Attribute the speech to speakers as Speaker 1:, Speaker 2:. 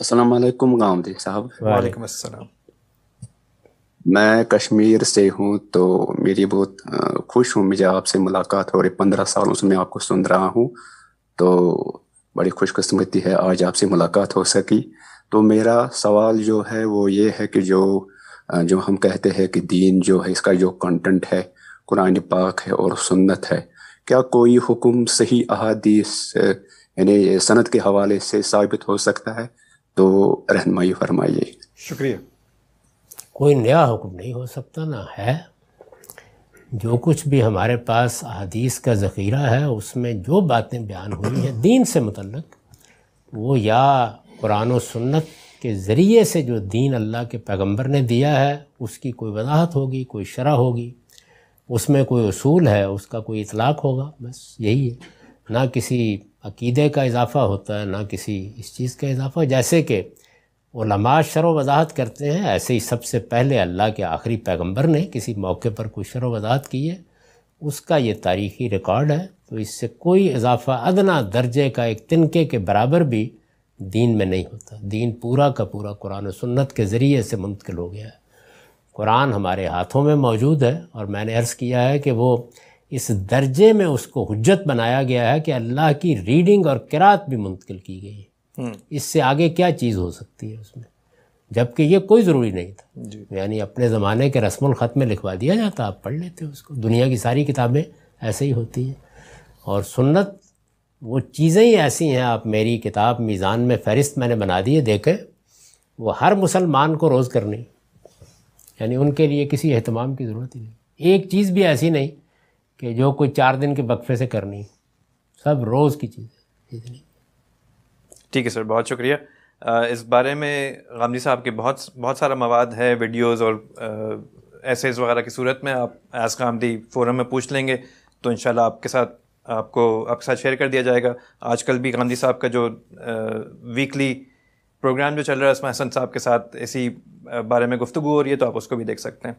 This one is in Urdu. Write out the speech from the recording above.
Speaker 1: السلام علیکم غامدی صاحب۔
Speaker 2: وعلیکم السلام۔
Speaker 1: میں کشمیر سے ہوں، تو میری بہت خوش ہوں مجھے آپ سے ملاقات ہو رہی، 15 سالوں سے میں آپ کو سن رہا ہوں، تو بڑی خوش قسمتی ہے آج آپ سے ملاقات ہو سکی۔ تو میرا سوال جو ہے وہ یہ ہے کہ جو ہم کہتے ہیں کہ دین جو ہے، اس کا جو کنٹنٹ ہے قرآن پاک ہے اور سنت ہے، کیا کوئی حکم صحیح احادیث یعنی سند کے حوالے سے ثابت ہو سکتا ہے؟ تو رہنمائی فرمائیے۔
Speaker 2: شکریہ۔
Speaker 3: کوئی نیا حکم نہیں ہو سکتا، نہ ہے۔ جو کچھ بھی ہمارے پاس احادیث کا ذخیرہ ہے، اس میں جو باتیں بیان ہوئی ہیں دین سے متعلق، وہ یا قرآن و سنت کے ذریعے سے جو دین اللہ کے پیغمبر نے دیا ہے اس کی کوئی وضاحت ہوگی، کوئی شرح ہوگی، اس میں کوئی اصول ہے، اس کا کوئی اطلاق ہوگا، بس یہی ہے۔ نہ کسی عقیدے کا اضافہ ہوتا ہے، نہ کسی اس چیز کا اضافہ، جیسے کہ علماء شرح و وضاحت کرتے ہیں، ایسے ہی سب سے پہلے اللہ کے آخری پیغمبر نے کسی موقع پر کوئی شرح و وضاحت کی ہے، اس کا یہ تاریخی ریکارڈ ہے، تو اس سے کوئی اضافہ ادنیٰ درجے کا ایک تنکے کے برابر بھی دین میں نہیں ہوتا۔ دین پورا کا پورا قرآن و سنت کے ذریعے سے منتقل ہو گیا ہے۔ قرآن ہمارے ہاتھوں میں موجود ہے، اور میں نے عرض کیا ہے کہ وہ اس درجے میں اس کو حجت بنایا گیا ہے کہ اللہ کی ریڈنگ اور قرأت بھی منتقل کی گئی ہے۔ اس سے آگے کیا چیز ہو سکتی ہے اس میں، جبکہ یہ کوئی ضروری نہیں تھا۔ یعنی اپنے زمانے کے رسم الخط میں لکھوا دیا جاتا، آپ پڑھ لیتے اس کو، دنیا کی ساری کتابیں ایسے ہی ہوتی ہیں۔ اور سنت وہ چیزیں ہی ایسی ہیں، آپ میری کتاب میزان میں فہرست میں نے بنا دی ہے، دیکھیں، وہ ہر مسلمان کو روز کرنی، یعنی ان کے لیے کسی اہتمام کی ضرورت ہی نہیں۔ ایک چیز بھی ایسی نہیں کہ جو کوئی 4 دن کے وقفے سے کرنی، سب روز کی چیزیں۔
Speaker 2: ٹھیک ہے سر، بہت شکریہ۔ اس بارے میں غامدی صاحب کے بہت سارا مواد ہے، ویڈیوز اور ایسیز وغیرہ کی صورت میں آپ ایس غامدی فورم میں پوچھ لیں گے تو انشاءاللہ آپ کے ساتھ شیئر کر دیا جائے گا۔ آج کل بھی غامدی صاحب کا جو ویکلی پروگرام جو چل رہا ہے، اس میں حسن صاحب کے ساتھ اسی بارے میں گفتگو ہو رہی ہے، تو آپ اس کو بھی دیکھ سکتے ہیں۔